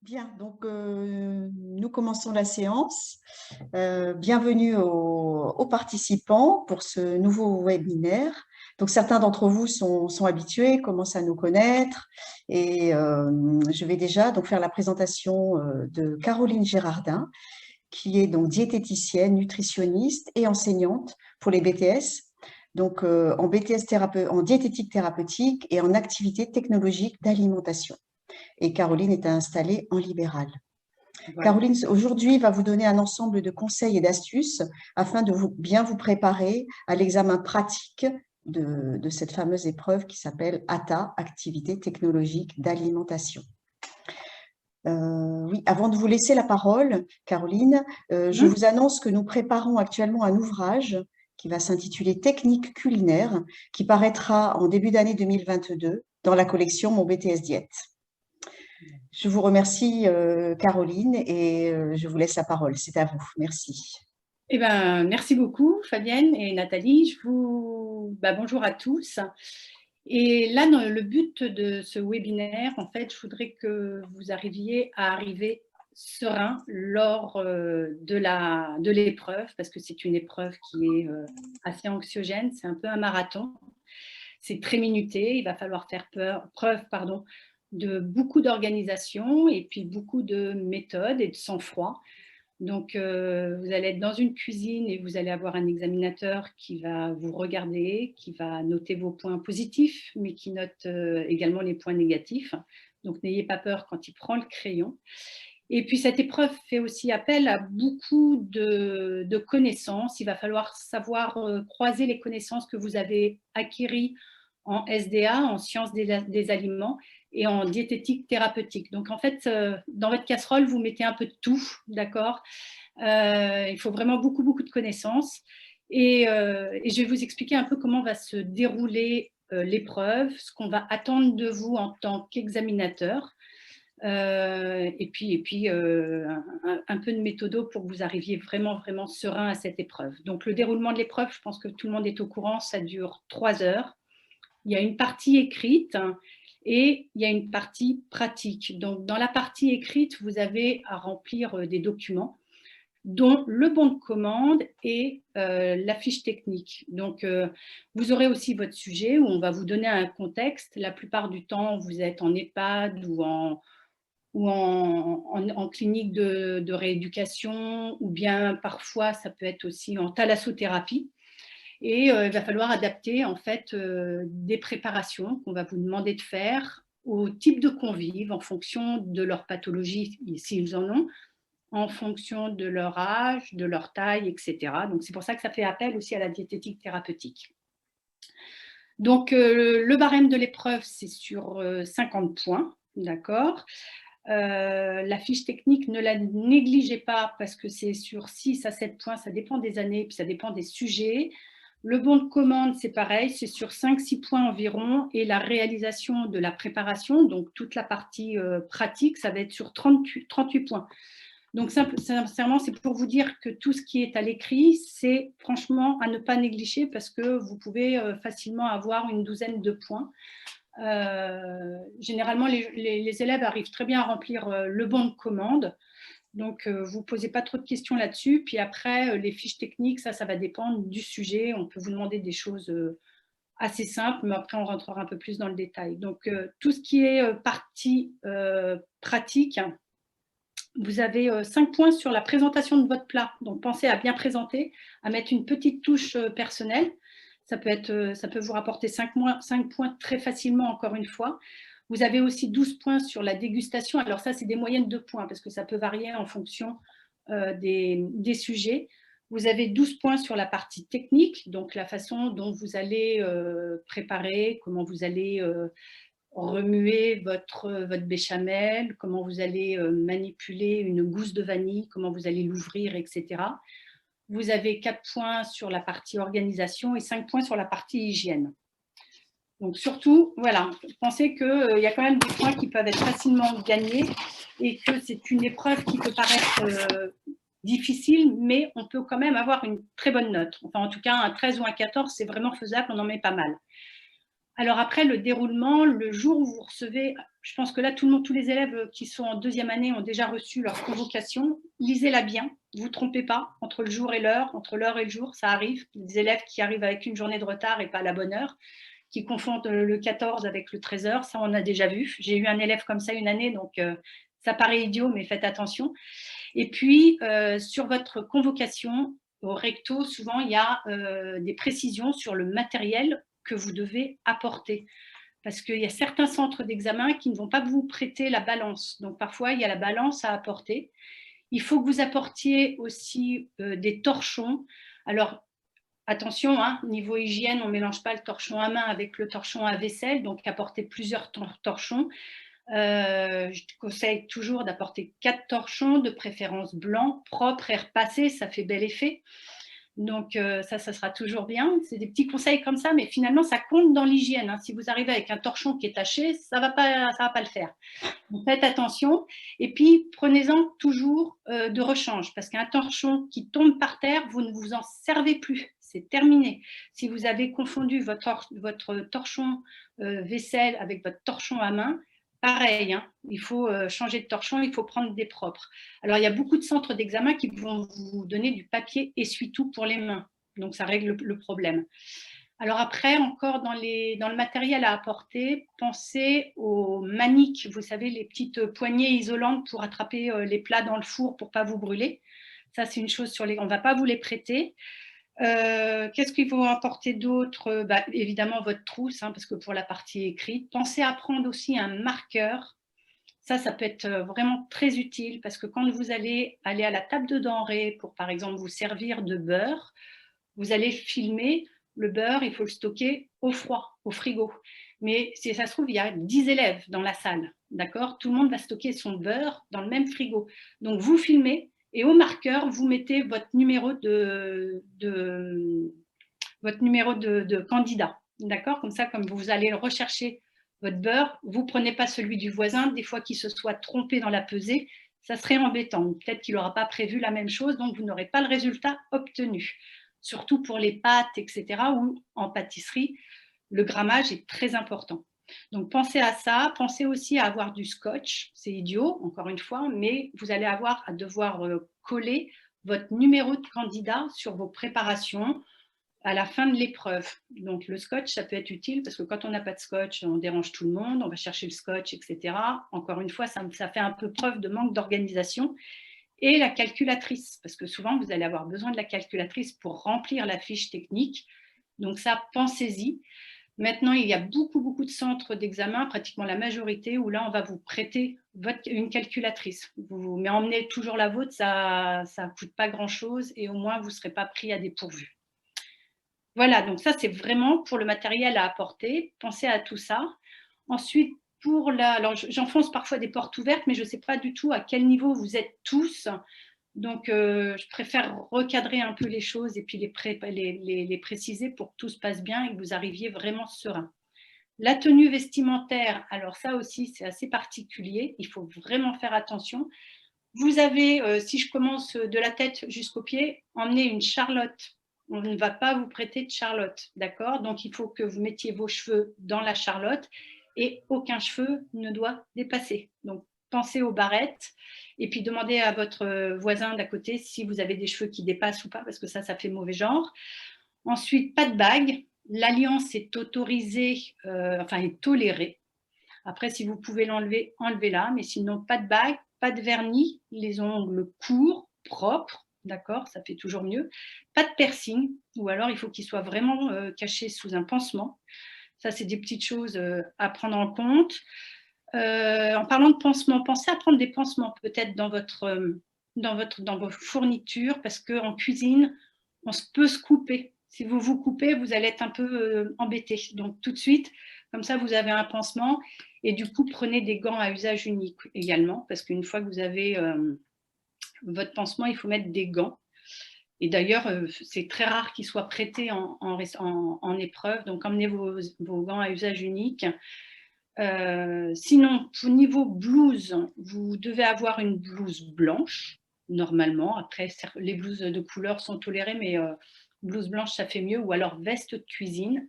Bien, donc nous commençons la séance. Bienvenue aux participants pour ce nouveau webinaire. Donc certains d'entre vous sont habitués, commencent à nous connaître et je vais déjà donc faire la présentation de Caroline Gérardin, qui est donc diététicienne, nutritionniste et enseignante pour les BTS. Donc en BTS en diététique thérapeutique et en activité technologique d'alimentation. Et Caroline est installée en libéral. Voilà. Caroline, aujourd'hui, va vous donner un ensemble de conseils et d'astuces afin de bien vous préparer à l'examen pratique de cette fameuse épreuve qui s'appelle ATA, Activité technologique d'alimentation. Oui, avant de vous laisser la parole, Caroline, je vous annonce que nous préparons actuellement un ouvrage qui va s'intituler Techniques culinaires, qui paraîtra en début d'année 2022 dans la collection Mon BTS Diète. Je vous remercie, Caroline, et je vous laisse la parole. C'est à vous. Merci. Eh ben, merci beaucoup, Fabienne et Nathalie. Bonjour à tous. Et là, le but de ce webinaire, en fait, je voudrais que vous arriviez à arriver serein lors de l'épreuve, parce que c'est une épreuve qui est assez anxiogène, c'est un peu un marathon. C'est très minuté, il va falloir faire preuve de beaucoup d'organisation et puis beaucoup de méthode et de sang-froid. Donc, vous allez être dans une cuisine et vous allez avoir un examinateur qui va vous regarder, qui va noter vos points positifs, mais qui note également les points négatifs. Donc, n'ayez pas peur quand il prend le crayon. Et puis, cette épreuve fait aussi appel à beaucoup de connaissances. Il va falloir savoir croiser les connaissances que vous avez acquises en SDA, en sciences des aliments, et en diététique thérapeutique. Donc, en fait, dans votre casserole, vous mettez un peu de tout, d'accord ? Il faut vraiment beaucoup de connaissances. Et je vais vous expliquer un peu comment va se dérouler l'épreuve, ce qu'on va attendre de vous en tant qu'examinateur. Et puis un peu de méthodo pour que vous arriviez vraiment serein à cette épreuve. Donc, le déroulement de l'épreuve, je pense que tout le monde est au courant, ça dure 3 heures. Il y a une partie écrite et il y a une partie pratique. Donc, dans la partie écrite, vous avez à remplir des documents, dont le bon de commande et la fiche technique. Donc, vous aurez aussi votre sujet où on va vous donner un contexte. La plupart du temps, vous êtes en EHPAD ou en clinique de rééducation, ou bien parfois, ça peut être aussi en thalassothérapie. Et il va falloir adapter en fait des préparations qu'on va vous demander de faire au type de convives en fonction de leur pathologie, s'ils en ont, en fonction de leur âge, de leur taille, etc. Donc, c'est pour ça que ça fait appel aussi à la diététique thérapeutique. Donc, le barème de l'épreuve, c'est sur 50 points, d'accord ? La fiche technique, ne la négligez pas parce que c'est sur 6 à 7 points, ça dépend des années, puis ça dépend des sujets. Le bon de commande, c'est pareil, c'est sur 5-6 points environ, et la réalisation de la préparation, donc toute la partie pratique, ça va être sur 38 points. Donc, sincèrement, c'est pour vous dire que tout ce qui est à l'écrit, c'est franchement à ne pas négliger parce que vous pouvez facilement avoir une douzaine de points. Généralement, les élèves arrivent très bien à remplir le bon de commande. Donc, vous ne posez pas trop de questions là-dessus. Puis après, les fiches techniques, ça va dépendre du sujet. On peut vous demander des choses assez simples, mais après, on rentrera un peu plus dans le détail. Donc, tout ce qui est partie pratique, vous avez 5 points sur la présentation de votre plat. Donc, pensez à bien présenter, à mettre une petite touche personnelle. Ça peut vous rapporter 5 points très facilement, encore une fois. Vous avez aussi 12 points sur la dégustation. Alors ça, c'est des moyennes de points parce que ça peut varier en fonction des sujets. Vous avez 12 points sur la partie technique, donc la façon dont vous allez préparer, comment vous allez remuer votre béchamel, comment vous allez manipuler une gousse de vanille, comment vous allez l'ouvrir, etc. Vous avez 4 points sur la partie organisation et 5 points sur la partie hygiène. Donc surtout, voilà, pensez qu'il y a quand même des points qui peuvent être facilement gagnés et que c'est une épreuve qui peut paraître difficile, mais on peut quand même avoir une très bonne note. Enfin, en tout cas, un 13 ou un 14, c'est vraiment faisable, on en met pas mal. Alors après, le déroulement, le jour où vous recevez, je pense que là, tous les élèves qui sont en 2e année ont déjà reçu leur convocation. Lisez-la bien, ne vous trompez pas, entre le jour et l'heure, entre l'heure et le jour, ça arrive. Des élèves qui arrivent avec une journée de retard et pas à la bonne heure, qui confondent le 14 avec le 13h, ça on a déjà vu. J'ai eu un élève comme ça une année, donc ça paraît idiot, mais faites attention. Et puis, sur votre convocation, au recto, souvent, il y a des précisions sur le matériel que vous devez apporter. Parce qu'il y a certains centres d'examen qui ne vont pas vous prêter la balance. Donc, parfois, il y a la balance à apporter. Il faut que vous apportiez aussi des torchons. Alors, attention, hein, niveau hygiène, on ne mélange pas le torchon à main avec le torchon à vaisselle. Donc, apportez plusieurs torchons. Je te conseille toujours d'apporter 4 torchons, de préférence blancs, propres et repassés, ça fait bel effet. Donc ça sera toujours bien. C'est des petits conseils comme ça, mais finalement, ça compte dans l'hygiène. Hein. Si vous arrivez avec un torchon qui est taché, ça va pas le faire. Donc faites attention. Et puis, prenez-en toujours de rechange, parce qu'un torchon qui tombe par terre, vous ne vous en servez plus. C'est terminé. Si vous avez confondu votre torchon vaisselle avec votre torchon à main, pareil, hein, il faut changer de torchon, il faut prendre des propres. Alors, il y a beaucoup de centres d'examen qui vont vous donner du papier essuie-tout pour les mains. Donc, ça règle le problème. Alors après, encore dans le matériel à apporter, pensez aux maniques, vous savez, les petites poignées isolantes pour attraper les plats dans le four pour ne pas vous brûler. Ça, c'est une chose on ne va pas vous les prêter. Qu'est-ce qu'il faut apporter d'autre? Évidemment, votre trousse, hein, parce que pour la partie écrite. Pensez à prendre aussi un marqueur. Ça peut être vraiment très utile parce que quand vous allez aller à la table de denrées pour, par exemple, vous servir de beurre, vous allez filmer le beurre, il faut le stocker au froid, au frigo. Mais si ça se trouve, il y a 10 élèves dans la salle, d'accord? Tout le monde va stocker son beurre dans le même frigo. Donc, vous filmez et au marqueur, vous mettez votre numéro de candidat, d'accord? Comme ça, comme vous allez rechercher votre beurre, vous ne prenez pas celui du voisin, des fois qu'il se soit trompé dans la pesée, ça serait embêtant. Peut-être qu'il n'aura pas prévu la même chose, donc vous n'aurez pas le résultat obtenu. Surtout pour les pâtes, etc., ou en pâtisserie, le grammage est très important. Donc pensez à ça, pensez aussi à avoir du scotch, c'est idiot, encore une fois, mais vous allez avoir à devoir coller votre numéro de candidat sur vos préparations, à la fin de l'épreuve. Donc, le scotch, ça peut être utile parce que quand on n'a pas de scotch, on dérange tout le monde, on va chercher le scotch, etc. Encore une fois, ça fait un peu preuve de manque d'organisation. Et la calculatrice, parce que souvent, vous allez avoir besoin de la calculatrice pour remplir la fiche technique. Donc ça, pensez-y. Maintenant, il y a beaucoup de centres d'examen, pratiquement la majorité, où là, on va vous prêter une calculatrice. Mais emmenez toujours la vôtre, ça ne coûte pas grand-chose et au moins, vous ne serez pas pris à dépourvu. Voilà, donc ça, c'est vraiment pour le matériel à apporter. Pensez à tout ça. Ensuite, alors j'enfonce parfois des portes ouvertes, mais je ne sais pas du tout à quel niveau vous êtes tous. Donc, je préfère recadrer un peu les choses et puis les préciser pour que tout se passe bien et que vous arriviez vraiment serein. La tenue vestimentaire, alors ça aussi, c'est assez particulier. Il faut vraiment faire attention. Vous avez, si je commence de la tête jusqu'aux pieds, emmenez une charlotte. On ne va pas vous prêter de charlotte, d'accord? Donc, il faut que vous mettiez vos cheveux dans la charlotte et aucun cheveu ne doit dépasser. Donc, pensez aux barrettes et puis demandez à votre voisin d'à côté si vous avez des cheveux qui dépassent ou pas, parce que ça fait mauvais genre. Ensuite, pas de bague. L'alliance est autorisée, est tolérée. Après, si vous pouvez l'enlever, enlevez-la, mais sinon, pas de bague, pas de vernis, les ongles courts, propres, d'accord, ça fait toujours mieux. Pas de piercing, ou alors il faut qu'il soit vraiment caché sous un pansement. Ça, c'est des petites choses à prendre en compte. En parlant de pansement, pensez à prendre des pansements peut-être dans vos fournitures, parce qu'en cuisine, on peut se couper. Si vous vous coupez, vous allez être un peu embêté. Donc tout de suite, comme ça, vous avez un pansement. Et du coup, prenez des gants à usage unique également, parce qu'une fois que vous avez votre pansement, il faut mettre des gants. Et d'ailleurs, c'est très rare qu'ils soient prêtés en épreuve. Donc, emmenez vos gants à usage unique. Sinon, pour niveau blouse, vous devez avoir une blouse blanche, normalement. Après, les blouses de couleur sont tolérées, mais blouse blanche, ça fait mieux. Ou alors veste de cuisine.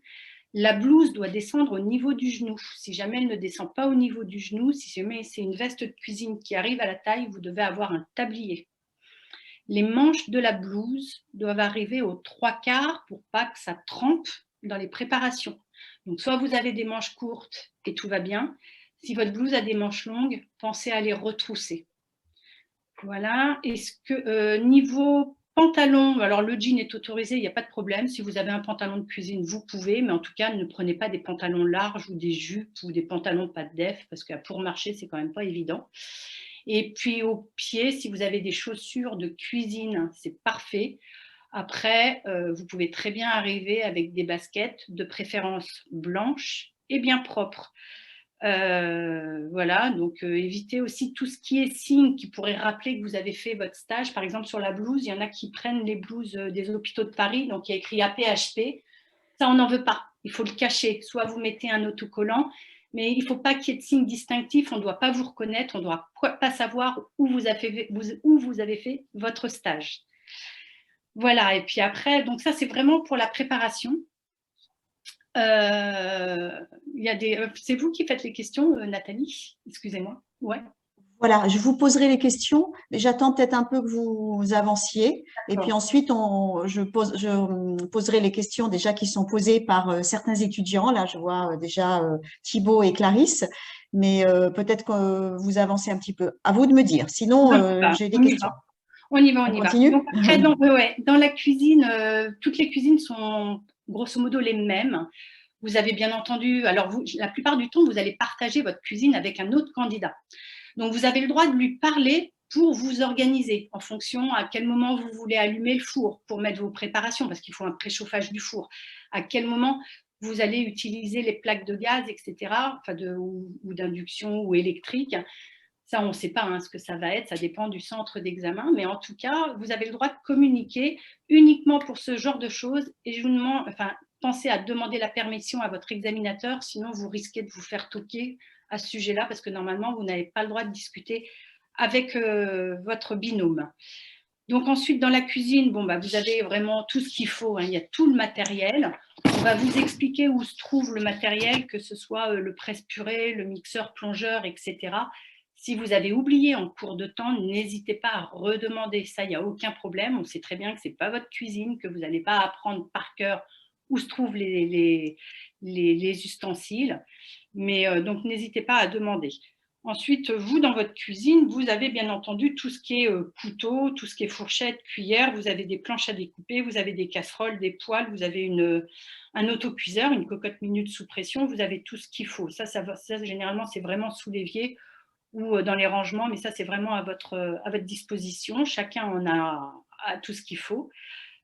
La blouse doit descendre au niveau du genou. Si jamais elle ne descend pas au niveau du genou, si jamais c'est une veste de cuisine qui arrive à la taille, vous devez avoir un tablier. Les manches de la blouse doivent arriver aux 3/4 pour pas que ça trempe dans les préparations. Donc, soit vous avez des manches courtes et tout va bien. Si votre blouse a des manches longues, pensez à les retrousser. Voilà. Est-ce que niveau pantalon, alors le jean est autorisé, il n'y a pas de problème. Si vous avez un pantalon de cuisine, vous pouvez, mais en tout cas, ne prenez pas des pantalons larges ou des jupes ou des pantalons pas de def, parce que pour marcher, c'est quand même pas évident. Et puis au pied, si vous avez des chaussures de cuisine, c'est parfait. Après, vous pouvez très bien arriver avec des baskets, de préférence blanches et bien propres. Voilà, donc évitez aussi tout ce qui est signe qui pourrait rappeler que vous avez fait votre stage. Par exemple, sur la blouse, il y en a qui prennent les blouses des hôpitaux de Paris, donc il y a écrit APHP. Ça, on n'en veut pas. Il faut le cacher. Soit vous mettez un autocollant, mais il ne faut pas qu'il y ait de signe distinctif. On ne doit pas vous reconnaître. On ne doit pas savoir où vous avez fait votre stage. Voilà. Et puis après, donc ça, c'est vraiment pour la préparation. C'est vous qui faites les questions, Nathalie? Excusez-moi. Ouais. Voilà, je vous poserai les questions, mais j'attends peut-être un peu que vous avanciez. Et puis ensuite, je poserai les questions déjà qui sont posées par certains étudiants. Là, je vois déjà Thibaut et Clarisse, mais peut-être que vous avancez un petit peu. À vous de me dire. Sinon, j'ai des questions. On y va. On continue? Donc, après, dans la cuisine, toutes les cuisines sont grosso modo les mêmes. Vous avez bien entendu, alors la plupart du temps, vous allez partager votre cuisine avec un autre candidat. Donc, vous avez le droit de lui parler pour vous organiser en fonction à quel moment vous voulez allumer le four pour mettre vos préparations, parce qu'il faut un préchauffage du four. À quel moment vous allez utiliser les plaques de gaz, etc., ou d'induction ou électrique. Ça, on ne sait pas ce que ça va être, ça dépend du centre d'examen, mais en tout cas, vous avez le droit de communiquer uniquement pour ce genre de choses et je vous demande, pensez à demander la permission à votre examinateur, sinon vous risquez de vous faire toquer à ce sujet-là parce que normalement, vous n'avez pas le droit de discuter avec votre binôme. Donc ensuite, dans la cuisine, vous avez vraiment tout ce qu'il faut, il y a tout le matériel. On va vous expliquer où se trouve le matériel, que ce soit le presse-purée, le mixeur plongeur, etc. Si vous avez oublié en cours de temps, n'hésitez pas à redemander. Ça, il n'y a aucun problème. On sait très bien que ce n'est pas votre cuisine, que vous n'allez pas apprendre par cœur où se trouvent les ustensiles. Mais donc, n'hésitez pas à demander. Ensuite, vous, dans votre cuisine, vous avez bien entendu tout ce qui est couteau, tout ce qui est fourchette, cuillère, vous avez des planches à découper, vous avez des casseroles, des poêles, vous avez un autocuiseur, une cocotte minute sous pression, vous avez tout ce qu'il faut. Ça, généralement, c'est vraiment sous l'évier ou dans les rangements, mais ça, c'est vraiment à votre disposition. Chacun en a tout ce qu'il faut.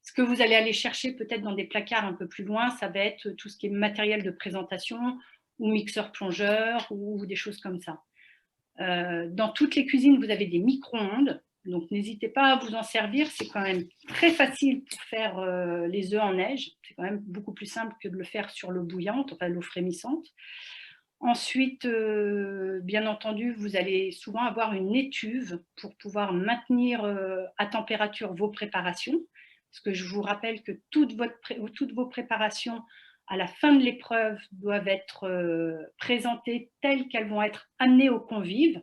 Ce que vous allez aller chercher peut-être dans des placards un peu plus loin, ça va être tout ce qui est matériel de présentation ou mixeur plongeur ou des choses comme ça. Dans toutes les cuisines, vous avez des micro-ondes, donc n'hésitez pas à vous en servir. C'est quand même très facile pour faire les œufs en neige. C'est quand même beaucoup plus simple que de le faire sur l'eau bouillante, enfin l'eau frémissante. Ensuite, bien entendu, vous allez souvent avoir une étuve pour pouvoir maintenir à température vos préparations. Parce que je vous rappelle que toutes vos préparations à la fin de l'épreuve doivent être présentées telles qu'elles vont être amenées aux convives.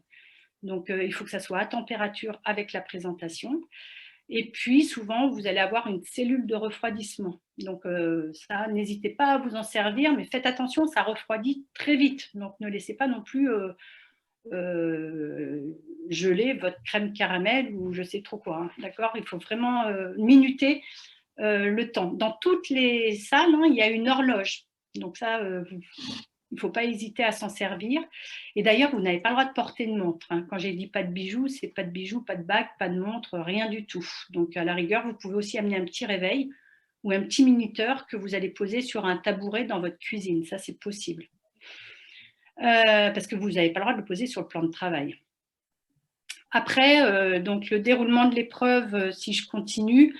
Donc, il faut que ça soit à température avec la présentation. Et puis, souvent, vous allez avoir une cellule de refroidissement. Donc, ça, n'hésitez pas à vous en servir, mais faites attention, ça refroidit très vite. Donc, ne laissez pas non plus geler votre crème caramel ou je sais trop quoi. D'accord ? Il faut vraiment minuter le temps. Dans toutes les salles, il y a une horloge. Donc, ça, il ne faut pas hésiter à s'en servir. Et d'ailleurs, vous n'avez pas le droit de porter de montre. Quand j'ai dit pas de bijoux, c'est pas de bijoux, pas de bague, pas de montre, rien du tout. Donc, à la rigueur, vous pouvez aussi amener un petit réveil ou un petit minuteur que vous allez poser sur un tabouret dans votre cuisine. Ça, c'est possible. Parce que vous n'avez pas le droit de le poser sur le plan de travail. Après, donc, le déroulement de l'épreuve, si je continue,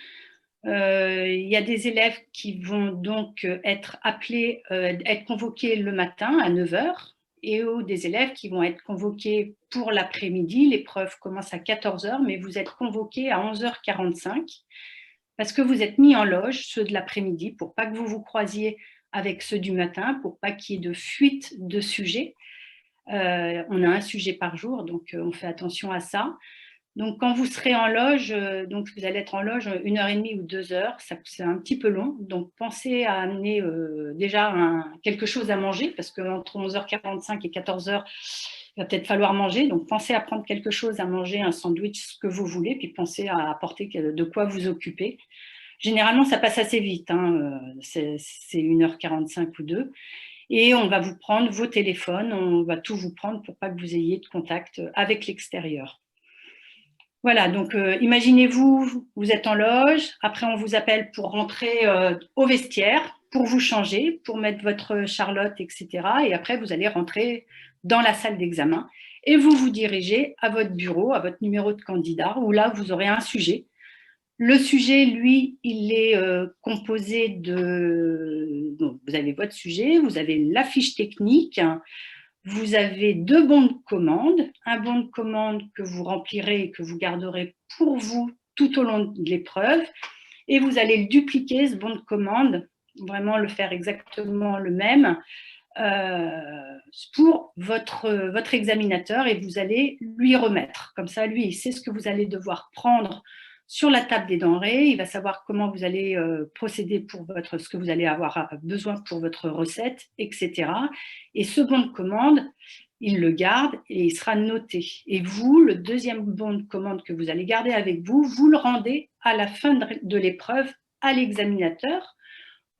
il y a des élèves qui vont donc être appelés, être convoqués le matin à 9h et des élèves qui vont être convoqués pour l'après-midi. L'épreuve commence à 14h, mais vous êtes convoqués à 11h45 parce que vous êtes mis en loge, ceux de l'après-midi, pour pas que vous vous croisiez avec ceux du matin pour pas qu'il y ait de fuite de sujets. On a un sujet par jour, donc on fait attention à ça. Donc, quand vous serez en loge, donc vous allez être en loge 1h30 ou 2 heures, c'est un petit peu long. Donc, pensez à amener déjà quelque chose à manger, parce qu'entre 11h45 et 14h, il va peut-être falloir manger. Donc, pensez à prendre quelque chose à manger, un sandwich, ce que vous voulez, puis pensez à apporter de quoi vous occuper. Généralement, ça passe assez vite, hein, c'est 1h45 ou 2. Et on va vous prendre vos téléphones, on va tout vous prendre pour pas que vous ayez de contact avec l'extérieur. Voilà, donc imaginez-vous, vous êtes en loge, après on vous appelle pour rentrer au vestiaire, pour vous changer, pour mettre votre charlotte, etc. Et après, vous allez rentrer dans la salle d'examen et vous vous dirigez à votre bureau, à votre numéro de candidat, où là, vous aurez un sujet. Le sujet, lui, il est composé de… Donc, vous avez votre sujet, vous avez la fiche technique, vous avez 2 bons de commande, un bon de commande que vous remplirez et que vous garderez pour vous tout au long de l'épreuve, et vous allez le dupliquer, ce bon de commande, vraiment le faire exactement le même pour votre examinateur, et vous allez lui remettre. Comme ça, lui, il sait ce que vous allez devoir prendre sur la table des denrées, il va savoir comment vous allez procéder pour ce que vous allez avoir besoin pour votre recette, etc. Et ce bon de commande, il le garde et il sera noté. Et vous, le deuxième bon de commande que vous allez garder avec vous, vous le rendez à la fin de l'épreuve à l'examinateur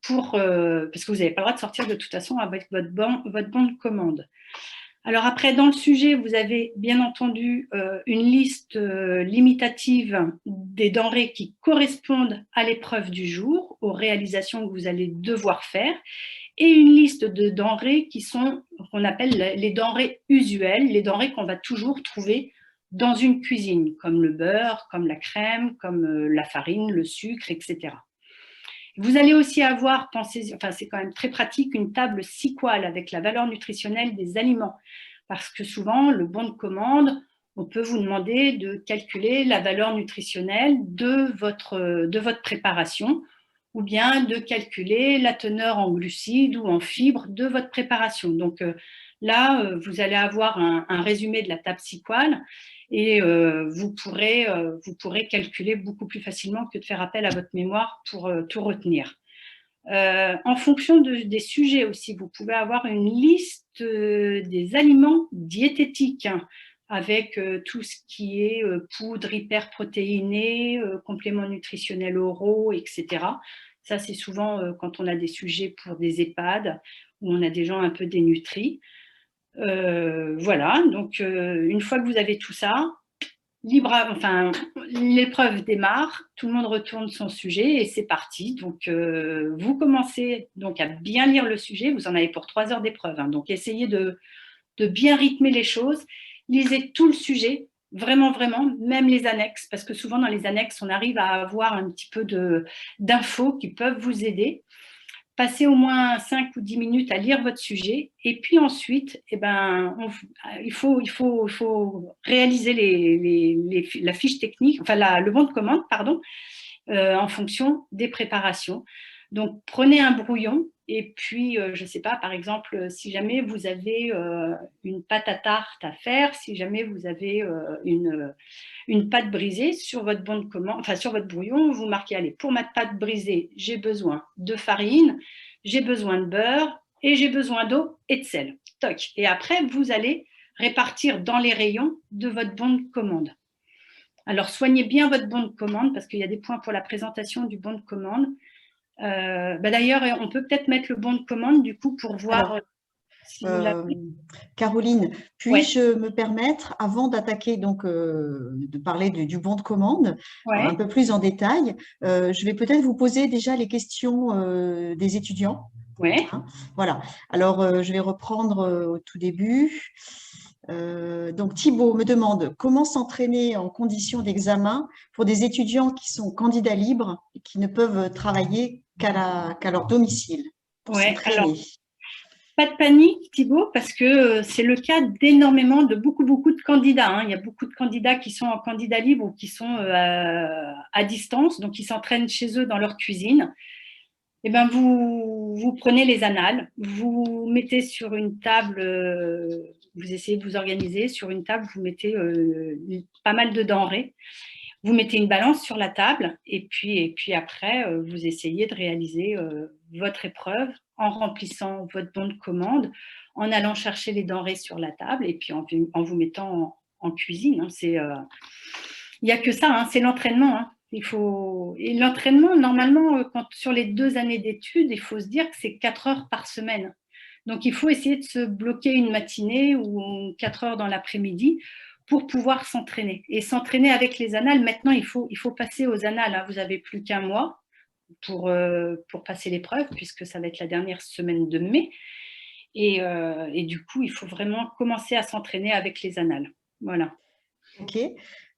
parce que vous n'avez pas le droit de sortir de toute façon avec votre bon de commande. Alors après, dans le sujet, vous avez bien entendu une liste limitative des denrées qui correspondent à l'épreuve du jour, aux réalisations que vous allez devoir faire, et une liste de denrées qu'on appelle les denrées usuelles, les denrées qu'on va toujours trouver dans une cuisine, comme le beurre, comme la crème, comme la farine, le sucre, etc. Vous allez aussi avoir, c'est quand même très pratique, une table SQUAL avec la valeur nutritionnelle des aliments. Parce que souvent, le bon de commande, on peut vous demander de calculer la valeur nutritionnelle de votre préparation, ou bien de calculer la teneur en glucides ou en fibres de votre préparation. Donc là, vous allez avoir un résumé de la table SQUAL, et vous pourrez calculer beaucoup plus facilement que de faire appel à votre mémoire pour tout retenir. En fonction des sujets aussi, vous pouvez avoir une liste des aliments diététiques, hein, avec tout ce qui est poudre hyperprotéinée, compléments nutritionnels oraux, etc. Ça, c'est souvent quand on a des sujets pour des EHPAD, où on a des gens un peu dénutris. Voilà, donc une fois que vous avez tout ça, l'épreuve démarre, tout le monde retourne son sujet et c'est parti. Donc vous commencez donc à bien lire le sujet, vous en avez pour 3 heures d'épreuve, hein, donc essayez de bien rythmer les choses, lisez tout le sujet, vraiment, vraiment, même les annexes, parce que souvent dans les annexes, on arrive à avoir un petit peu d'infos qui peuvent vous aider. Passez au moins 5 ou 10 minutes à lire votre sujet, et puis ensuite, il faut réaliser la fiche technique, le bon de commande, pardon, en fonction des préparations. Donc, prenez un brouillon, et puis, je ne sais pas, par exemple, si jamais vous avez une pâte à tarte à faire, si jamais vous avez une pâte brisée, sur votre bon de commande, sur votre brouillon, vous marquez, allez, pour ma pâte brisée, j'ai besoin de farine, j'ai besoin de beurre, et j'ai besoin d'eau et de sel. Toc. Et après, vous allez répartir dans les rayons de votre bon de commande. Alors, soignez bien votre bon de commande, parce qu'il y a des points pour la présentation du bon de commande. D'ailleurs, on peut peut-être mettre le bon de commande, du coup, pour voir si vous l'avez. Caroline, puis-je me permettre, avant d'attaquer, donc de parler du bon de commande, un peu plus en détail, je vais peut-être vous poser déjà les questions des étudiants. Ouais. Hein, voilà. Alors, je vais reprendre au tout début. Donc Thibaut me demande comment s'entraîner en conditions d'examen pour des étudiants qui sont candidats libres et qui ne peuvent travailler qu'à leur domicile pour s'entraîner. Pas de panique, Thibaut, parce que c'est le cas d'énormément de beaucoup de candidats, hein. Il y a beaucoup de candidats qui sont en candidat libre ou qui sont à distance, donc ils s'entraînent chez eux dans leur cuisine. Eh bien, vous vous prenez les annales, vous mettez sur une table, vous essayez de vous organiser, sur une table, vous mettez pas mal de denrées. Vous mettez une balance sur la table et puis après, vous essayez de réaliser votre épreuve en remplissant votre bon de commande, en allant chercher les denrées sur la table et puis en vous mettant en cuisine. Il n'y a que ça, hein, c'est l'entraînement. Et l'entraînement, normalement, sur les 2 années d'études, il faut se dire que c'est 4 heures par semaine. Donc, il faut essayer de se bloquer une matinée ou 4 heures dans l'après-midi pour pouvoir s'entraîner. Et s'entraîner avec les annales, maintenant, il faut passer aux annales. Hein. Vous n'avez plus qu'1 mois pour passer l'épreuve, puisque ça va être la dernière semaine de mai. Et du coup, il faut vraiment commencer à s'entraîner avec les annales. Voilà. Ok.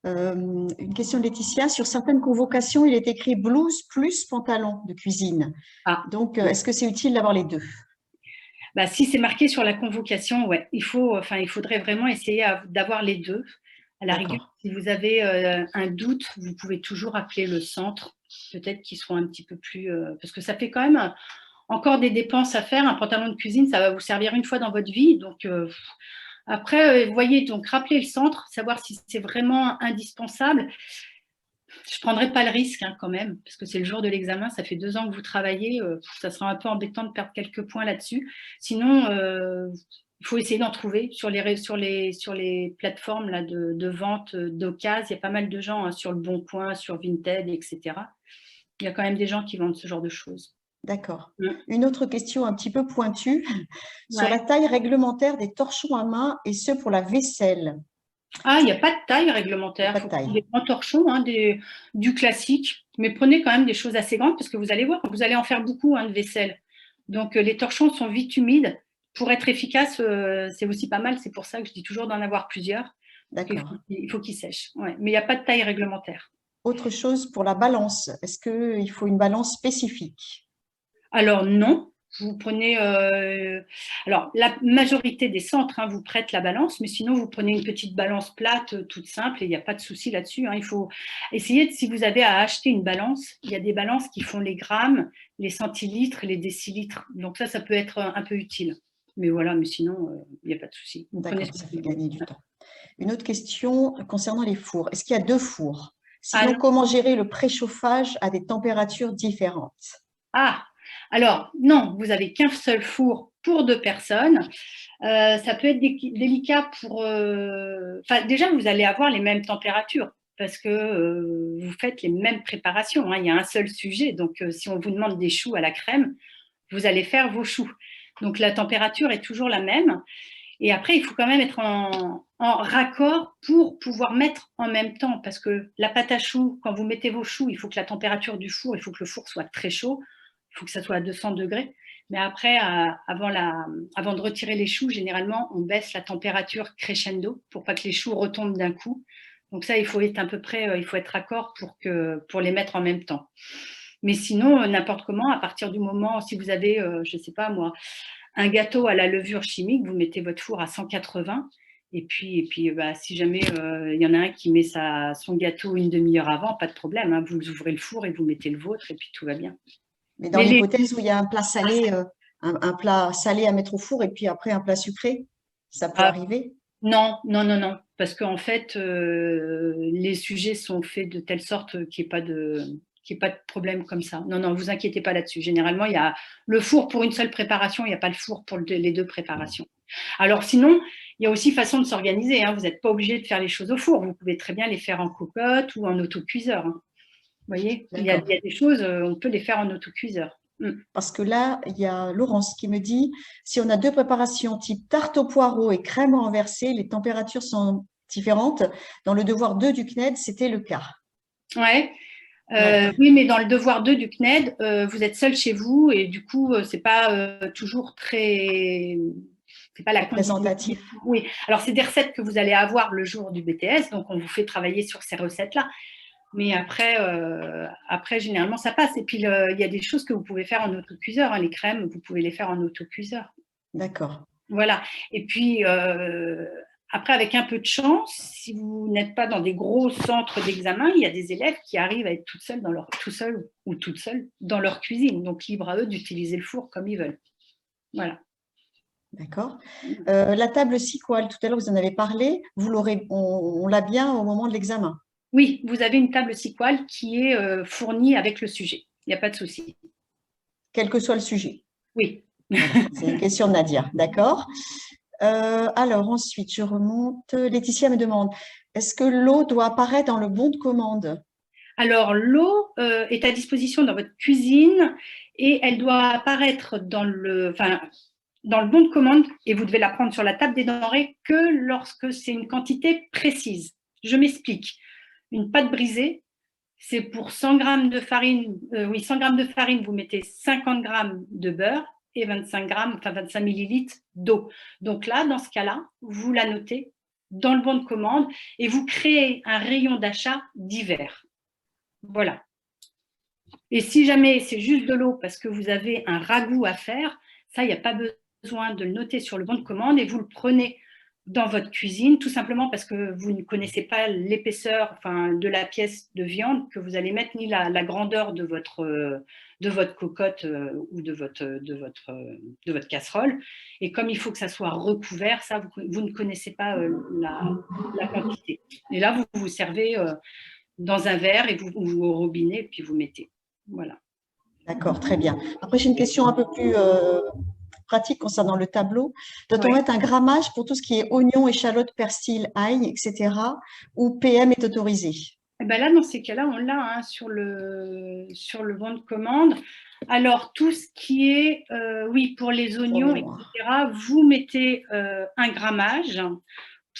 Une question de Laetitia. Sur certaines convocations, il est écrit blouse plus pantalon de cuisine. Ah. Donc, est-ce que c'est utile d'avoir les deux? Bah, si c'est marqué sur la convocation, ouais, il faudrait vraiment essayer d'avoir les deux. À la rigueur, si vous avez un doute, vous pouvez toujours appeler le centre. Peut-être qu'ils seront un petit peu plus… parce que ça fait quand même encore des dépenses à faire. Un pantalon de cuisine, ça va vous servir une fois dans votre vie. Donc, après, vous voyez, donc rappelez le centre, savoir si c'est vraiment indispensable. Je ne prendrai pas le risque quand même, parce que c'est le jour de l'examen, ça fait 2 ans que vous travaillez, ça sera un peu embêtant de perdre quelques points là-dessus. Sinon, il faut essayer d'en trouver sur les plateformes là, de vente d'occasion. Il y a pas mal de gens sur le Bon Coin, sur Vinted, etc. Il y a quand même des gens qui vendent ce genre de choses. D'accord. Une autre question un petit peu pointue sur Ouais. la taille réglementaire des torchons à main et ceux pour la vaisselle. Ah, il n'y a pas de taille réglementaire. Pas de taille. Il faut des grands torchons, hein, du classique, mais prenez quand même des choses assez grandes parce que vous allez voir, vous allez en faire beaucoup de vaisselle. Donc, les torchons sont vite humides. Pour être efficace, c'est aussi pas mal. C'est pour ça que je dis toujours d'en avoir plusieurs. D'accord. Il faut qu'ils sèchent. Ouais. Mais il n'y a pas de taille réglementaire. Autre chose pour la balance. Est-ce qu'il faut une balance spécifique? Alors, non. Vous prenez… alors, la majorité des centres vous prêtent la balance, mais sinon, vous prenez une petite balance plate, toute simple, et il n'y a pas de souci là-dessus. Il faut essayer, si vous avez à acheter une balance, il y a des balances qui font les grammes, les centilitres, les décilitres. Donc ça peut être un peu utile. Mais voilà, mais sinon, il n'y a pas de souci. D'accord, ça fait gagner du temps. Une autre question concernant les fours. Est-ce qu'il y a 2 fours? Sinon, comment gérer le préchauffage à des températures différentes? Ah, alors non, vous n'avez qu'un seul four pour 2 personnes. Ça peut être délicat pour… déjà, vous allez avoir les mêmes températures parce que vous faites les mêmes préparations. Il y a un seul sujet. Donc, si on vous demande des choux à la crème, vous allez faire vos choux. Donc, la température est toujours la même. Et après, il faut quand même être en raccord pour pouvoir mettre en même temps. Parce que la pâte à choux, quand vous mettez vos choux, il faut que la température du four, il faut que le four soit très chaud. Il faut que ça soit à 200 degrés. Mais après, avant de retirer les choux, généralement, on baisse la température crescendo pour pas que les choux retombent d'un coup. Donc ça, il faut être à peu près, il faut être raccord pour les mettre en même temps. Mais sinon, n'importe comment, à partir du moment, si vous avez, je ne sais pas moi, un gâteau à la levure chimique, vous mettez votre four à 180. Et puis si jamais il y en a un qui met son gâteau une demi-heure avant, pas de problème. Vous ouvrez le four et vous mettez le vôtre et puis tout va bien. Mais dans l'hypothèse où il y a un plat salé, un plat salé à mettre au four et puis après un plat sucré, ça peut arriver? Non, parce qu'en fait, les sujets sont faits de telle sorte qu'il n'y ait pas de problème comme ça. Non, vous inquiétez pas là-dessus. Généralement, il y a le four pour une seule préparation, il n'y a pas le four pour les 2 préparations. Alors sinon, il y a aussi façon de s'organiser. Vous n'êtes pas obligé de faire les choses au four. Vous pouvez très bien les faire en cocotte ou en autocuiseur. Vous voyez, il y a des choses, on peut les faire en autocuiseur. Parce que là, il y a Laurence qui me dit, si on a 2 préparations type tarte aux poireaux et crème renversée, les températures sont différentes. Dans le devoir 2 du CNED, c'était le cas. Ouais. Oui, mais dans le devoir 2 du CNED, vous êtes seul chez vous et du coup, c'est pas toujours très… C'est pas la représentatif. Oui, alors c'est des recettes que vous allez avoir le jour du BTS, donc on vous fait travailler sur ces recettes-là. Mais après, généralement, ça passe. Et puis, il y a des choses que vous pouvez faire en autocuiseur. Les crèmes, vous pouvez les faire en autocuiseur. D'accord. Voilà. Et puis, Après, avec un peu de chance, si vous n'êtes pas dans des gros centres d'examen, il y a des élèves qui arrivent à être tout seuls ou toutes seules dans leur cuisine. Donc, libre à eux d'utiliser le four comme ils veulent. Voilà. D'accord. La table SQL, tout à l'heure, vous en avez parlé. On l'a bien au moment de l'examen. Oui, vous avez une table SQL qui est fournie avec le sujet. Il n'y a pas de souci. Quel que soit le sujet. Oui. Voilà, c'est une question de Nadia. D'accord. Alors, ensuite, je remonte. Laetitia me demande, est-ce que l'eau doit apparaître dans le bon de commande? Alors, l'eau est à disposition dans votre cuisine et elle doit apparaître dans le bon de commande et vous devez la prendre sur la table des denrées que lorsque c'est une quantité précise. Je m'explique. Une pâte brisée, c'est pour 100 grammes de farine, 100 grammes de farine, vous mettez 50 grammes de beurre et 25 millilitres d'eau. Donc là, dans ce cas-là, vous la notez dans le bon de commande et vous créez un rayon d'achat divers. Voilà. Et si jamais c'est juste de l'eau parce que vous avez un ragoût à faire, ça, il n'y a pas besoin de le noter sur le bon de commande et vous le prenez dans votre cuisine, tout simplement parce que vous ne connaissez pas l'épaisseur de la pièce de viande que vous allez mettre, ni la grandeur de votre cocotte ou de votre casserole. Et comme il faut que ça soit recouvert, ça, vous ne connaissez pas la quantité. Et là, vous vous servez dans un verre et vous au robinet et puis vous mettez. Voilà. D'accord, très bien. Après, j'ai une question un peu plus pratique concernant le tableau. Doit-on Ouais. mettre un grammage pour tout ce qui est oignon, échalote, persil, ail, etc. ou PM est autorisé? Et ben là, dans ces cas-là, on l'a sur le bon de commande. Alors, tout ce qui est, oui, pour les oignons, etc., vous mettez un grammage.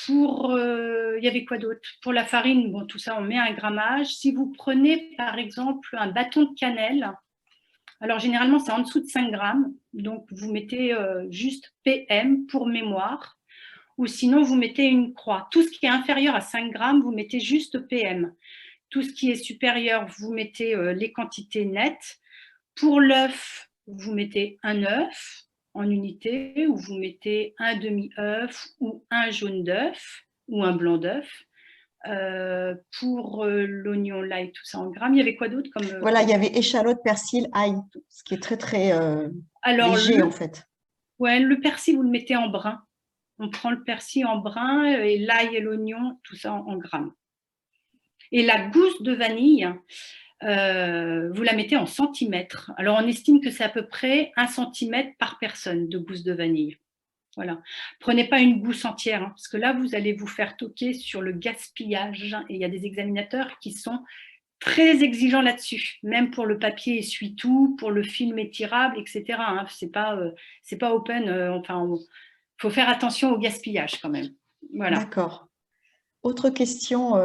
Pour, il y avait quoi d'autre? Pour la farine, bon, tout ça, on met un grammage. Si vous prenez, par exemple, un bâton de cannelle, alors généralement, c'est en dessous de 5 grammes. Donc, vous mettez juste PM pour mémoire. Ou sinon, vous mettez une croix. Tout ce qui est inférieur à 5 grammes, vous mettez juste PM. Tout ce qui est supérieur, vous mettez les quantités nettes. Pour l'œuf, vous mettez un œuf en unité, ou vous mettez un demi-œuf, ou un jaune d'œuf, ou un blanc d'œuf. Pour l'oignon, l'ail, tout ça en grammes. Il y avait quoi d'autre comme Voilà, il y avait échalote, persil, ail, ce qui est très, très alors, léger en fait. Ouais, le persil, vous le mettez en brun. On prend le persil en brun et l'ail et l'oignon, tout ça en grammes. Et la gousse de vanille, vous la mettez en centimètres. Alors, on estime que c'est à peu près 1 centimètre par personne de gousse de vanille. Voilà. Prenez pas une gousse entière, parce que là, vous allez vous faire toquer sur le gaspillage. Et il y a des examinateurs qui sont très exigeants là-dessus, même pour le papier essuie-tout, pour le film étirable, etc. C'est pas open. Faut faire attention au gaspillage quand même. Voilà. D'accord. Autre question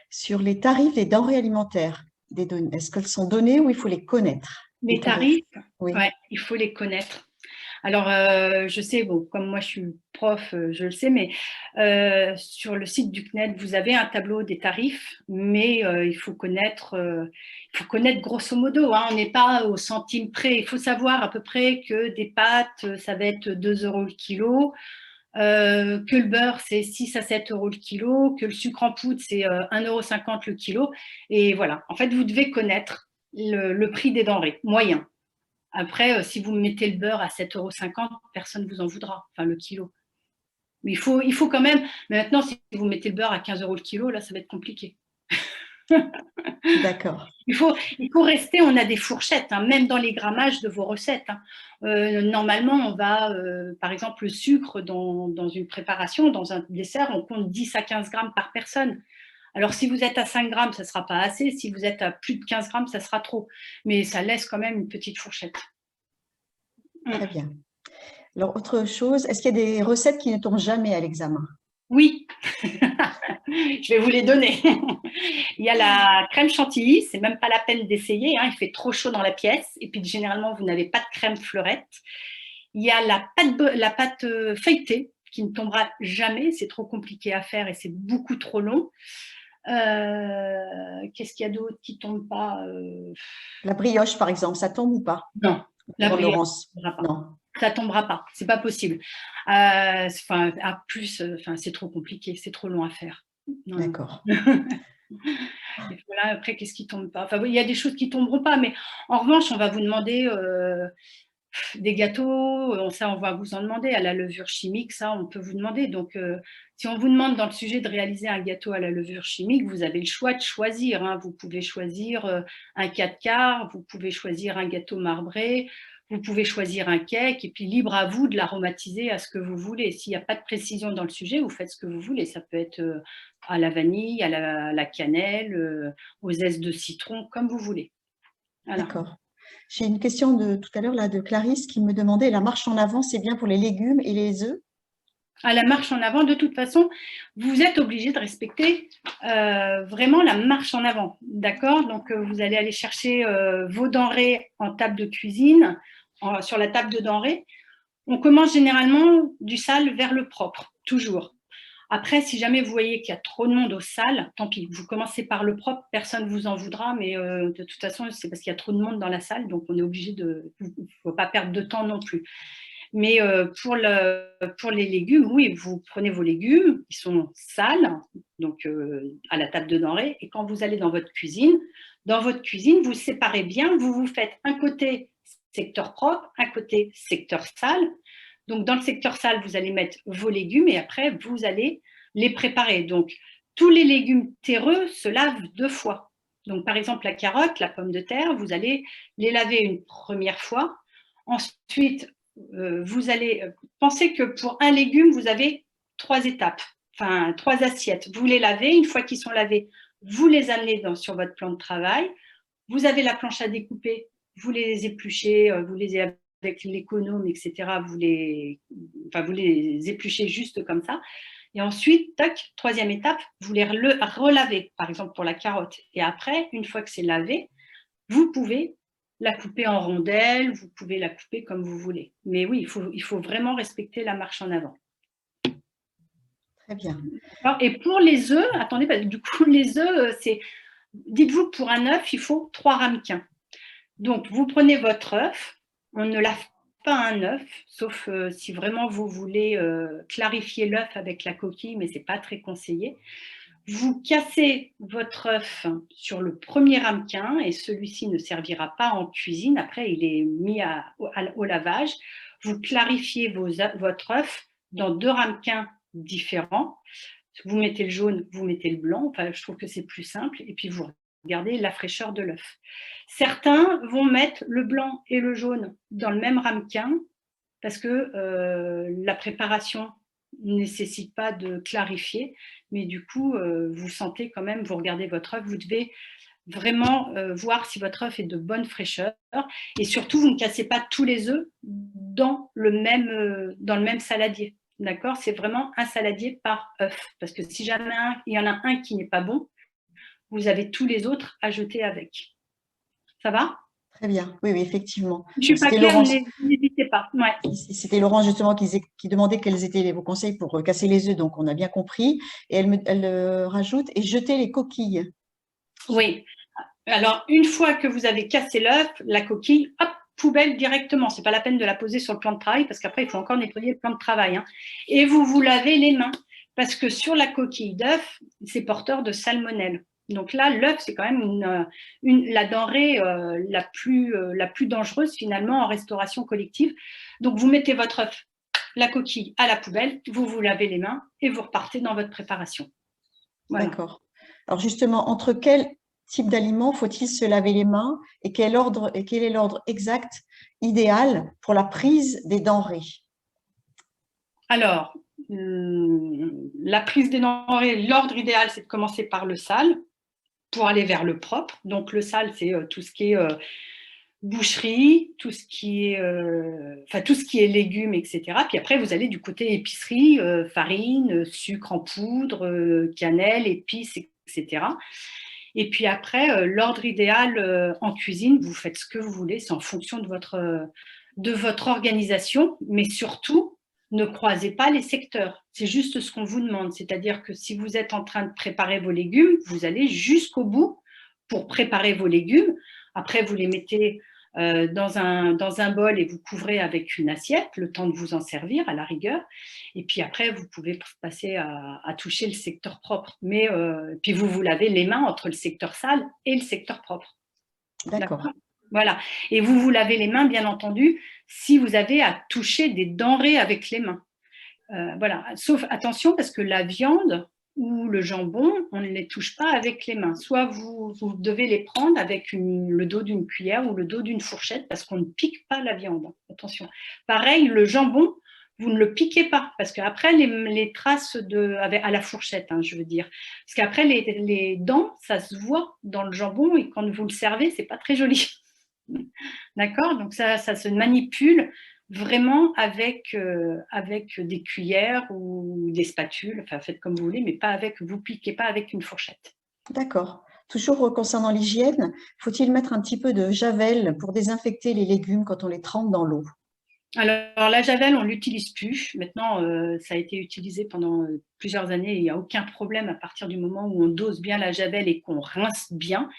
sur les tarifs des denrées alimentaires. Est-ce qu'elles sont données ou il faut les connaître? Les tarifs, oui. Ouais, il faut les connaître. Alors, je sais, bon, comme moi je suis prof, je le sais, mais sur le site du CNED, vous avez un tableau des tarifs, mais il faut connaître grosso modo. On n'est pas au centime près. Il faut savoir à peu près que des pâtes, ça va être 2 euros le kilo, que le beurre, c'est 6 à 7 euros le kilo, que le sucre en poudre, c'est 1,50 € le kilo. Et voilà, en fait, vous devez connaître le prix des denrées moyen. Après, si vous mettez le beurre à 7,50 €, personne ne vous en voudra, le kilo. Mais il faut quand même. Mais maintenant, si vous mettez le beurre à 15 € le kilo, là, ça va être compliqué. D'accord. Il faut rester, on a des fourchettes, même dans les grammages de vos recettes. Normalement, on va, par exemple, le sucre dans une préparation, dans un dessert, on compte 10 à 15 grammes par personne. Alors, si vous êtes à 5 grammes, ça ne sera pas assez. Si vous êtes à plus de 15 grammes, ça sera trop. Mais ça laisse quand même une petite fourchette. Très bien. Alors, autre chose, est-ce qu'il y a des recettes qui ne tombent jamais à l'examen? Oui, je vais vous les donner. Il y a la crème chantilly, c'est même pas la peine d'essayer, il fait trop chaud dans la pièce et puis généralement vous n'avez pas de crème fleurette. Il y a la pâte feuilletée qui ne tombera jamais, c'est trop compliqué à faire et c'est beaucoup trop long. Qu'est-ce qu'il y a d'autre qui ne tombe pas? La brioche, par exemple, ça tombe ou pas? Non, la brioche Laurence, ne tombera pas. non. Ça tombera pas, c'est pas possible. C'est trop compliqué, c'est trop long à faire. D'accord. Et voilà, après, qu'est-ce qui tombe pas? Enfin, il y a des choses qui tomberont pas, mais en revanche, on va vous demander des gâteaux, ça, on va vous en demander. À la levure chimique, ça, on peut vous demander. Donc, si on vous demande dans le sujet de réaliser un gâteau à la levure chimique, vous avez le choix de choisir, hein. Vous pouvez choisir un 4 quarts, vous pouvez choisir un gâteau marbré, vous pouvez choisir un cake, et puis libre à vous de l'aromatiser à ce que vous voulez. S'il n'y a pas de précision dans le sujet, vous faites ce que vous voulez. Ça peut être à la vanille, à la cannelle, aux zestes de citron, comme vous voulez. Voilà. D'accord. J'ai une question de tout à l'heure là de Clarisse qui me demandait, la marche en avant, c'est bien pour les légumes et les œufs? À la marche en avant, de toute façon, vous êtes obligé de respecter vraiment la marche en avant, d'accord? Donc, vous allez aller chercher vos denrées en table de cuisine, sur la table de denrées. On commence généralement du sale vers le propre, toujours. Après, si jamais vous voyez qu'il y a trop de monde au sale, tant pis, vous commencez par le propre, personne ne vous en voudra, mais de toute façon, c'est parce qu'il y a trop de monde dans la salle, donc on est obligé de… Il ne faut pas perdre de temps non plus. Mais pour les légumes, oui, vous prenez vos légumes, ils sont sales, donc à la table de denrées, et quand vous allez dans votre cuisine, vous séparez bien, vous vous faites un côté secteur propre, un côté secteur sale. Donc dans le secteur sale, vous allez mettre vos légumes et après, vous allez les préparer. Donc tous les légumes terreux se lavent 2 fois. Donc par exemple, la carotte, la pomme de terre, vous allez les laver une première fois. Ensuite, vous allez penser que pour un légume, vous avez 3 étapes, enfin 3 assiettes. Vous les lavez, une fois qu'ils sont lavés, vous les amenez sur votre plan de travail. Vous avez la planche à découper, vous les épluchez, vous les avec l'économe, etc. Vous les épluchez juste comme ça. Et ensuite, tac, 3e étape, vous les relavez, par exemple pour la carotte. Et après, une fois que c'est lavé, vous pouvez la couper en rondelles, vous pouvez la couper comme vous voulez. Mais oui, il faut vraiment respecter la marche en avant. Très bien. Et pour les œufs, attendez, parce que du coup, les œufs, c'est… Dites-vous que pour un œuf, il faut 3 ramequins. Donc, vous prenez votre œuf, on ne lave pas un œuf, sauf si vraiment vous voulez clarifier l'œuf avec la coquille, mais ce n'est pas très conseillé. Vous cassez votre œuf sur le premier ramequin et celui-ci ne servira pas en cuisine. Après, il est mis au lavage. Vous clarifiez votre œuf dans 2 ramequins différents. Vous mettez le jaune, vous mettez le blanc. Enfin, je trouve que c'est plus simple. Et puis, vous regardez la fraîcheur de l'œuf. Certains vont mettre le blanc et le jaune dans le même ramequin parce que la préparation ne nécessite pas de clarifier, mais du coup, vous sentez quand même, vous regardez votre œuf, vous devez vraiment voir si votre œuf est de bonne fraîcheur et surtout, vous ne cassez pas tous les œufs dans le même saladier. D'accord? C'est vraiment un saladier par œuf parce que si jamais il y en a un qui n'est pas bon, vous avez tous les autres à jeter avec. Ça va? Très bien. Oui, oui, effectivement. Je ne suis pas claire, n'hésitez pas. Ouais. C'était Laurence justement qui demandait quels étaient vos conseils pour casser les œufs, donc on a bien compris. Et elle rajoute, et jeter les coquilles. Oui. Alors, une fois que vous avez cassé l'œuf, la coquille, hop, poubelle directement. Ce n'est pas la peine de la poser sur le plan de travail parce qu'après, il faut encore nettoyer le plan de travail. Hein. Et vous lavez les mains parce que sur la coquille d'œuf, c'est porteur de salmonelle. Donc là, l'œuf, c'est quand même la denrée la plus dangereuse finalement en restauration collective. Donc, vous mettez votre œuf, la coquille à la poubelle, vous lavez les mains et vous repartez dans votre préparation. Voilà. D'accord. Alors justement, entre quel type d'aliments faut-il se laver les mains et quel est l'ordre exact, idéal pour la prise des denrées? Alors, la prise des denrées, l'ordre idéal, c'est de commencer par le sale pour aller vers le propre. Donc, le sale, c'est tout ce qui est boucherie, tout ce qui est légumes, etc. Puis après, vous allez du côté épicerie, farine, sucre en poudre, cannelle, épices, etc. Et puis après, l'ordre idéal en cuisine, vous faites ce que vous voulez, c'est en fonction de votre organisation, mais surtout, ne croisez pas les secteurs. C'est juste ce qu'on vous demande. C'est-à-dire que si vous êtes en train de préparer vos légumes, vous allez jusqu'au bout pour préparer vos légumes. Après, vous les mettez dans un bol et vous couvrez avec une assiette, le temps de vous en servir à la rigueur. Et puis après, vous pouvez passer à toucher le secteur propre. Mais puis vous lavez les mains entre le secteur sale et le secteur propre. D'accord. Voilà. Et vous lavez les mains, bien entendu, si vous avez à toucher des denrées avec les mains. Voilà. Sauf, attention, parce que la viande ou le jambon, on ne les touche pas avec les mains. Soit vous devez les prendre avec le dos d'une cuillère ou le dos d'une fourchette, parce qu'on ne pique pas la viande. Attention. Pareil, le jambon, vous ne le piquez pas, parce qu'après, les traces à la fourchette, hein, je veux dire. Parce qu'après, les dents, ça se voit dans le jambon, et quand vous le servez, c'est pas très joli. D'accord? Donc ça se manipule vraiment avec des cuillères ou des spatules, enfin faites comme vous voulez, mais vous piquez pas avec une fourchette. D'accord. Toujours concernant l'hygiène, faut-il mettre un petit peu de javel pour désinfecter les légumes quand on les trempe dans l'eau? Alors la javel, on l'utilise plus. Maintenant, ça a été utilisé pendant plusieurs années. Il n'y a aucun problème à partir du moment où on dose bien la javel et qu'on rince bien.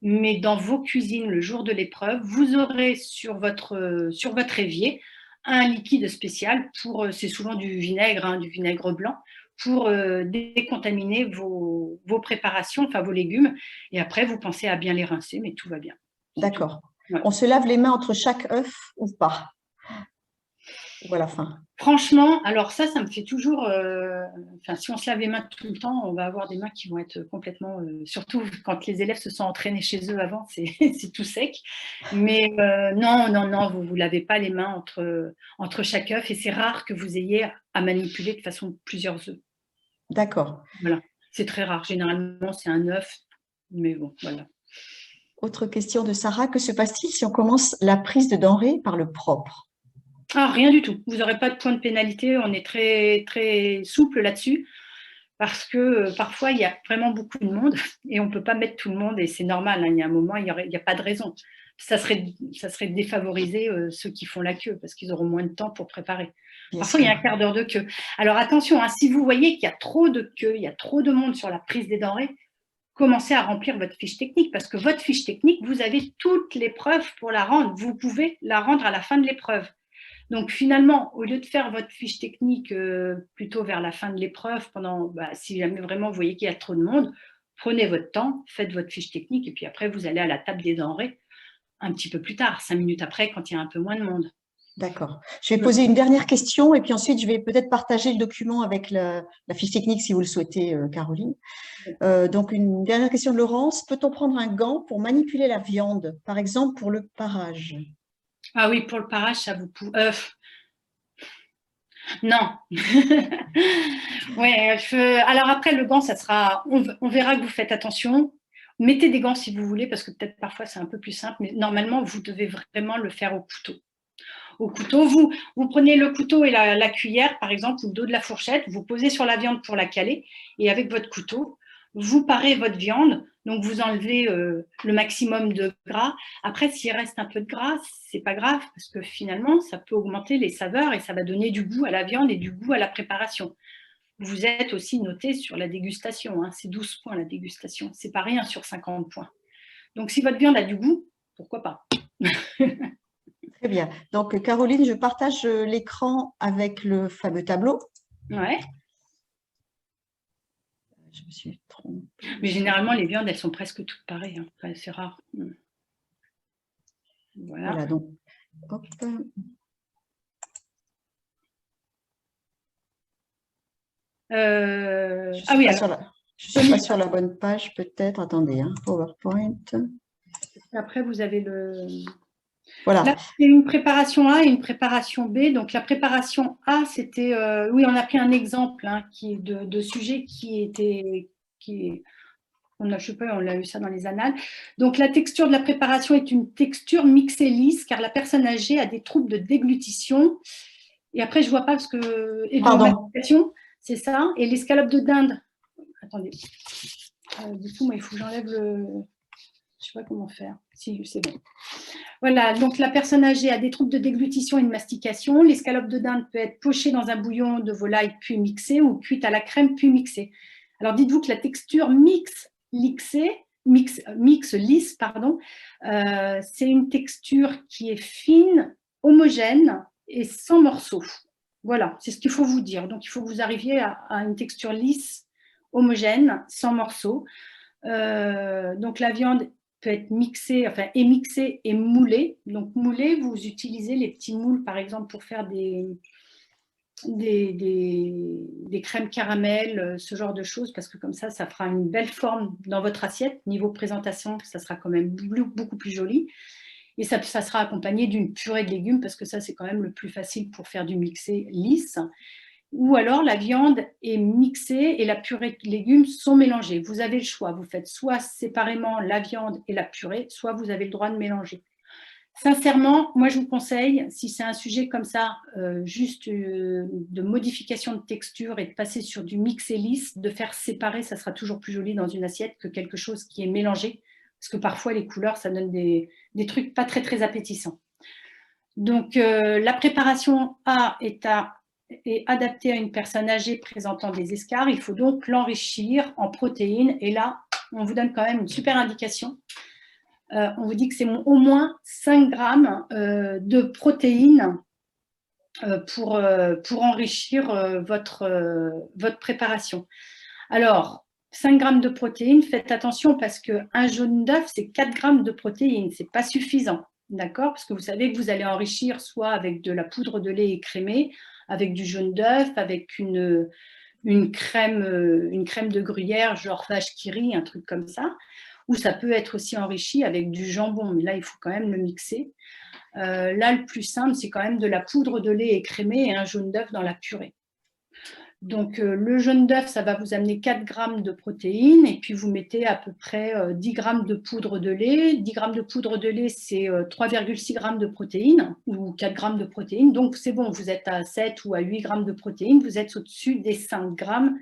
Mais dans vos cuisines, le jour de l'épreuve, vous aurez sur votre évier un liquide spécial c'est souvent du vinaigre, hein, du vinaigre blanc, pour décontaminer vos préparations, enfin vos légumes. Et après, vous pensez à bien les rincer, mais tout va bien. D'accord. Ouais. On se lave les mains entre chaque œuf ou pas? Ou à la fin? Franchement, alors ça me fait toujours… si on se lave les mains tout le temps, on va avoir des mains qui vont être complètement… surtout quand les élèves se sont entraînés chez eux avant, c'est tout sec. Mais non, vous ne vous lavez pas les mains entre chaque œuf. Et c'est rare que vous ayez à manipuler de façon plusieurs œufs. D'accord. Voilà, c'est très rare. Généralement, c'est un œuf. Mais bon, voilà. Autre question de Sarah. Que se passe-t-il si on commence la prise de denrées par le propre? Ah, rien du tout. Vous n'aurez pas de point de pénalité. On est très, très souple là-dessus parce que parfois, il y a vraiment beaucoup de monde et on ne peut pas mettre tout le monde et c'est normal. Hein, il y a un moment, il n'y a pas de raison. Ça serait défavoriser ceux qui font la queue parce qu'ils auront moins de temps pour préparer. Bien Parfois, il y a sûr. un quart d'heure de queue. Alors attention, hein, si vous voyez qu'il y a trop de queue, il y a trop de monde sur la prise des denrées, commencez à remplir votre fiche technique parce que votre fiche technique, vous avez toutes les preuves pour la rendre. Vous pouvez la rendre à la fin de l'épreuve. Donc finalement, au lieu de faire votre fiche technique plutôt vers la fin de l'épreuve, si jamais vraiment vous voyez qu'il y a trop de monde, prenez votre temps, faites votre fiche technique et puis après vous allez à la table des denrées un petit peu plus tard, 5 minutes après quand il y a un peu moins de monde. D'accord. Je vais poser une dernière question et puis ensuite je vais peut-être partager le document avec la fiche technique si vous le souhaitez, Caroline. Donc une dernière question de Laurence. Peut-on prendre un gant pour manipuler la viande, par exemple pour le parage? Ah oui, pour le parage, ça vous pouvez… non. Ouais, alors après, le gant, ça sera… On verra que vous faites attention. Mettez des gants si vous voulez, parce que peut-être parfois c'est un peu plus simple, mais normalement, vous devez vraiment le faire au couteau. Au couteau, vous prenez le couteau et la cuillère, par exemple, ou le dos de la fourchette, vous posez sur la viande pour la caler, et avec votre couteau, vous parez votre viande, donc vous enlevez le maximum de gras. Après, s'il reste un peu de gras, c'est pas grave, parce que finalement, ça peut augmenter les saveurs et ça va donner du goût à la viande et du goût à la préparation. Vous êtes aussi noté sur la dégustation, hein, c'est 12 points la dégustation, c'est pas rien sur 50 points. Donc si votre viande a du goût, pourquoi pas? Très bien. Donc, Caroline, je partage l'écran avec le fameux tableau. Ouais. Je me suis trompée. Mais généralement, les viandes, elles sont presque toutes pareilles. Hein. Enfin, c'est rare. Voilà, donc, hop. Ah oui, alors. Je ne suis pas sur la bonne page, peut-être. Attendez, hein, PowerPoint. Après, vous avez le… Voilà. Là, c'est une préparation A et une préparation B. Donc, la préparation A, c'était… oui, on a pris un exemple hein, de sujet on a eu ça dans les annales. Donc, la texture de la préparation est une texture mixée lisse, car la personne âgée a des troubles de déglutition. Et après, je ne vois pas parce que… Et de mastication, c'est ça. Et l'escalope de dinde… Attendez. Du coup, moi, il faut que j'enlève le… Je ne sais pas comment faire. Si, c'est bon. Voilà, donc la personne âgée a des troubles de déglutition et de mastication. L'escalope de dinde peut être pochée dans un bouillon de volaille puis mixée ou cuite à la crème puis mixée. Alors, dites-vous que la texture mixée mix lisse, pardon, c'est une texture qui est fine, homogène et sans morceaux. Voilà, c'est ce qu'il faut vous dire. Donc, il faut que vous arriviez à une texture lisse, homogène, sans morceaux. Donc, la viande peut être mixée, enfin, est mixée et moulée. Donc, moulée, vous utilisez les petits moules, par exemple, pour faire des crèmes caramel, ce genre de choses, parce que comme ça fera une belle forme dans votre assiette. Niveau présentation, ça sera quand même beaucoup plus joli. Et ça sera accompagné d'une purée de légumes, parce que ça, c'est quand même le plus facile pour faire du mixé lisse. Ou alors, la viande est mixée et la purée de légumes sont mélangées. Vous avez le choix. Vous faites soit séparément la viande et la purée, soit vous avez le droit de mélanger. Sincèrement, moi, je vous conseille, si c'est un sujet comme ça, juste de modification de texture et de passer sur du mixé lisse, de faire séparer, ça sera toujours plus joli dans une assiette que quelque chose qui est mélangé. Parce que parfois, les couleurs, ça donne des trucs pas très, très appétissants. Donc, la préparation A est adaptée à une personne âgée présentant des escarres. Il faut donc l'enrichir en protéines. Et là, on vous donne quand même une super indication. On vous dit que c'est au moins 5 grammes de protéines pour enrichir votre préparation. Alors, 5 grammes de protéines, faites attention parce qu'un jaune d'œuf, c'est 4 grammes de protéines. Ce n'est pas suffisant, d'accord? Parce que vous savez que vous allez enrichir soit avec de la poudre de lait écrémée, avec du jaune d'œuf, avec une crème de gruyère, genre vache qui rit, un truc comme ça. Ou ça peut être aussi enrichi avec du jambon, mais là, il faut quand même le mixer. Là, le plus simple, c'est quand même de la poudre de lait écrémée et un jaune d'œuf dans la purée. Donc, le jaune d'œuf, ça va vous amener 4 grammes de protéines et puis vous mettez à peu près 10 grammes de poudre de lait. 10 grammes de poudre de lait, c'est 3,6 grammes de protéines ou 4 grammes de protéines. Donc, c'est bon, vous êtes à 7 ou à 8 grammes de protéines. Vous êtes au-dessus des 5 grammes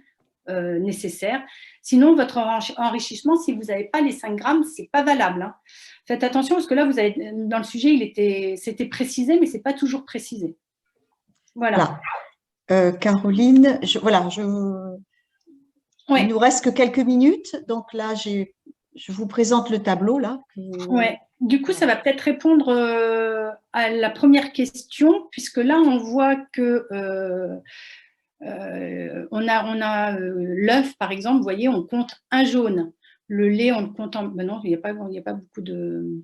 nécessaires. Sinon, votre enrichissement, si vous n'avez pas les 5 grammes, ce n'est pas valable. Hein. Faites attention parce que là, vous avez, dans le sujet, c'était précisé, mais ce n'est pas toujours précisé. Voilà. Caroline, il nous reste que quelques minutes. Donc là, je vous présente le tableau. Là, Ouais. Du coup, ça va peut-être répondre à la première question, puisque là, on voit que on a l'œuf, par exemple, vous voyez, on compte un jaune. Le lait, on le compte en… Ben non, il n'y a pas beaucoup de…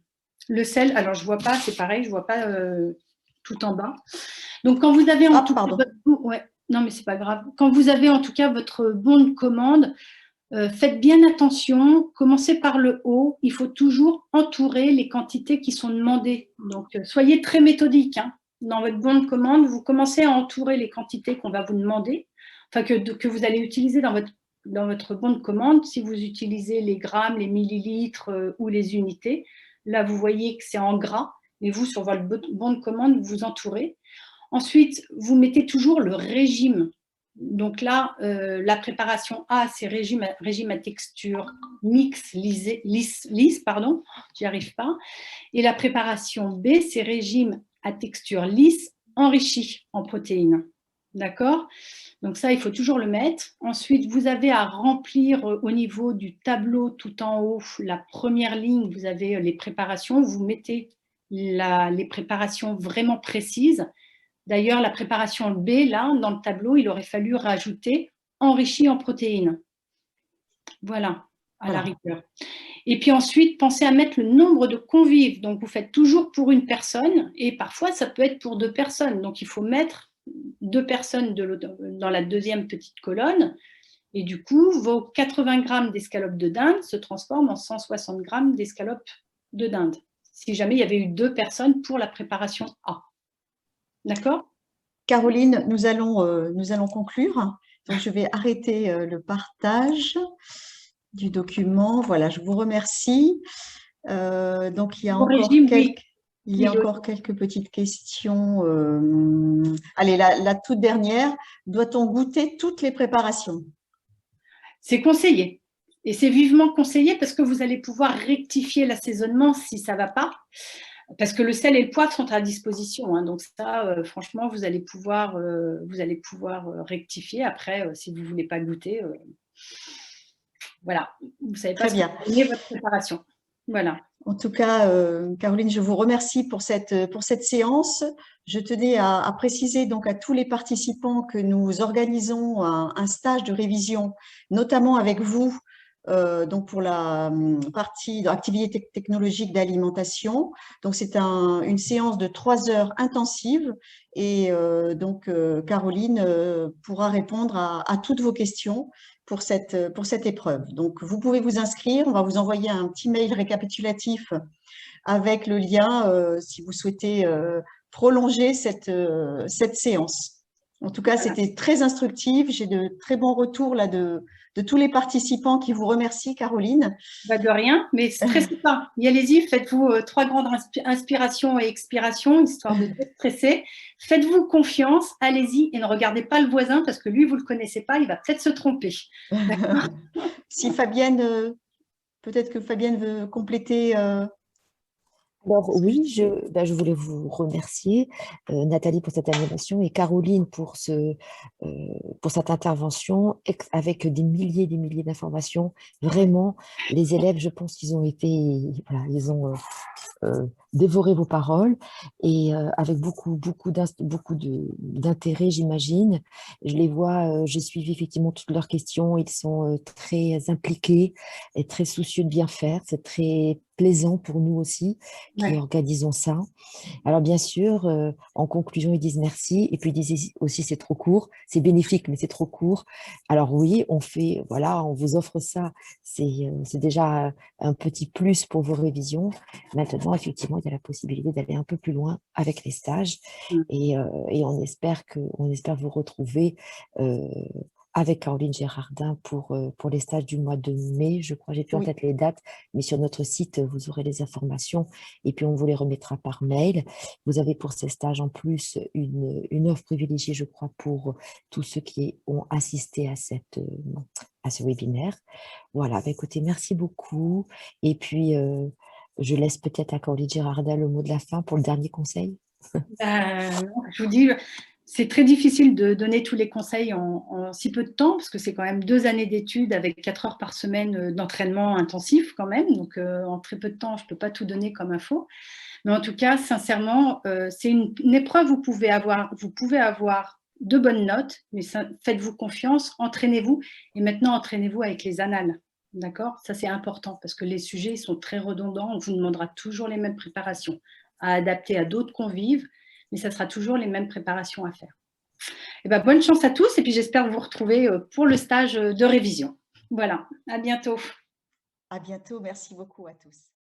Le sel, alors je ne vois pas, c'est pareil, je ne vois pas tout en bas. Donc, quand vous avez en tout cas non, mais c'est pas grave. Quand vous avez en tout cas votre bon de commande, faites bien attention, commencez par le haut. Il faut toujours entourer les quantités qui sont demandées. Donc, soyez très méthodique. Hein. Dans votre bon de commande, vous commencez à entourer les quantités qu'on va vous demander, enfin que vous allez utiliser dans votre bon de commande. Si vous utilisez les grammes, les millilitres ou les unités, là, vous voyez que c'est en gras. Et vous, sur votre bon de commande, vous entourez. Ensuite, vous mettez toujours le régime. Donc là, la préparation A, c'est régime à texture mixte, lisse, pardon, j'y arrive pas. Et la préparation B, c'est régime à texture lisse, enrichi en protéines. D'accord? Donc ça, il faut toujours le mettre. Ensuite, vous avez à remplir au niveau du tableau tout en haut, la première ligne, vous avez les préparations. Vous mettez les préparations vraiment précises. D'ailleurs, la préparation B, là, dans le tableau, il aurait fallu rajouter enrichi en protéines. Voilà, à la rigueur. Et puis ensuite, pensez à mettre le nombre de convives. Donc, vous faites toujours pour une personne et parfois, ça peut être pour 2 personnes. Donc, il faut mettre 2 personnes dans la deuxième petite colonne. Et du coup, vos 80 grammes d'escalopes de dinde se transforment en 160 grammes d'escalopes de dinde. Si jamais il y avait eu 2 personnes pour la préparation A. D'accord? Caroline, nous allons conclure. Donc, je vais arrêter le partage du document. Voilà, je vous remercie. Donc, il y a encore quelques petites questions. Allez, la toute dernière. Doit-on goûter toutes les préparations? C'est conseillé. Et c'est vivement conseillé parce que vous allez pouvoir rectifier l'assaisonnement si ça ne va pas. Parce que le sel et le poivre sont à disposition. Hein, donc ça, franchement, vous allez pouvoir rectifier. Après, si vous ne voulez pas goûter, voilà, vous ne savez pas Très ce que bien. va donner votre préparation. Voilà. En tout cas, Caroline, je vous remercie pour cette séance. Je tenais à préciser donc à tous les participants que nous organisons un stage de révision, notamment avec vous, donc pour la partie activité technologique d'alimentation. Donc c'est une séance de 3 heures intensive et donc Caroline pourra répondre à toutes vos questions pour cette épreuve. Donc, vous pouvez vous inscrire. On va vous envoyer un petit mail récapitulatif avec le lien si vous souhaitez prolonger cette séance. En tout cas, Voilà. c'était très instructif. J'ai de très bons retours là de tous les participants qui vous remercient, Caroline. Bah, de rien, mais stressez pas. Y allez-y, faites-vous 3 grandes inspirations et expirations, histoire de déstresser. Faites-vous confiance, allez-y et ne regardez pas le voisin parce que lui, vous ne le connaissez pas, il va peut-être se tromper. D'accord? Si Fabienne, peut-être que Fabienne veut compléter. Alors oui, je voulais vous remercier, Nathalie, pour cette animation et Caroline pour cette intervention avec des milliers d'informations. Vraiment, les élèves, je pense qu'ils ont été, voilà, ils ont dévoré vos paroles et avec beaucoup d'intérêt, j'imagine. Je les vois, j'ai suivi effectivement toutes leurs questions. Ils sont très impliqués et très soucieux de bien faire. C'est très plaisant pour nous aussi qui Ouais. organisons ça. Alors bien sûr, en conclusion, ils disent merci et puis ils disent aussi c'est trop court, c'est bénéfique mais c'est trop court. Alors oui, voilà, on vous offre ça, c'est déjà un petit plus pour vos révisions. Maintenant, effectivement, il y a la possibilité d'aller un peu plus loin avec les stages et on espère vous retrouver avec Caroline Gérardin pour les stages du mois de mai. Je crois, j'ai plus en Oui, tête les dates, mais sur notre site, vous aurez les informations et puis on vous les remettra par mail. Vous avez pour ces stages en plus une offre privilégiée, je crois, pour tous ceux qui ont assisté à ce webinaire. Voilà, bah, écoutez, merci beaucoup. Et puis, je laisse peut-être à Caroline Gérardin le mot de la fin pour le dernier conseil. Je vous dis, c'est très difficile de donner tous les conseils en si peu de temps, parce que c'est quand même 2 années d'études avec 4 heures par semaine d'entraînement intensif quand même. Donc, en très peu de temps, je ne peux pas tout donner comme info. Mais en tout cas, sincèrement, c'est une épreuve où vous pouvez avoir de bonnes notes, mais faites-vous confiance, entraînez-vous. Et maintenant, entraînez-vous avec les annales. D'accord? Ça, c'est important parce que les sujets sont très redondants. On vous demandera toujours les mêmes préparations à adapter à d'autres convives, mais ça sera toujours les mêmes préparations à faire. Et ben, bonne chance à tous et puis j'espère vous retrouver pour le stage de révision. Voilà, à bientôt. à bientôt. Merci beaucoup à tous.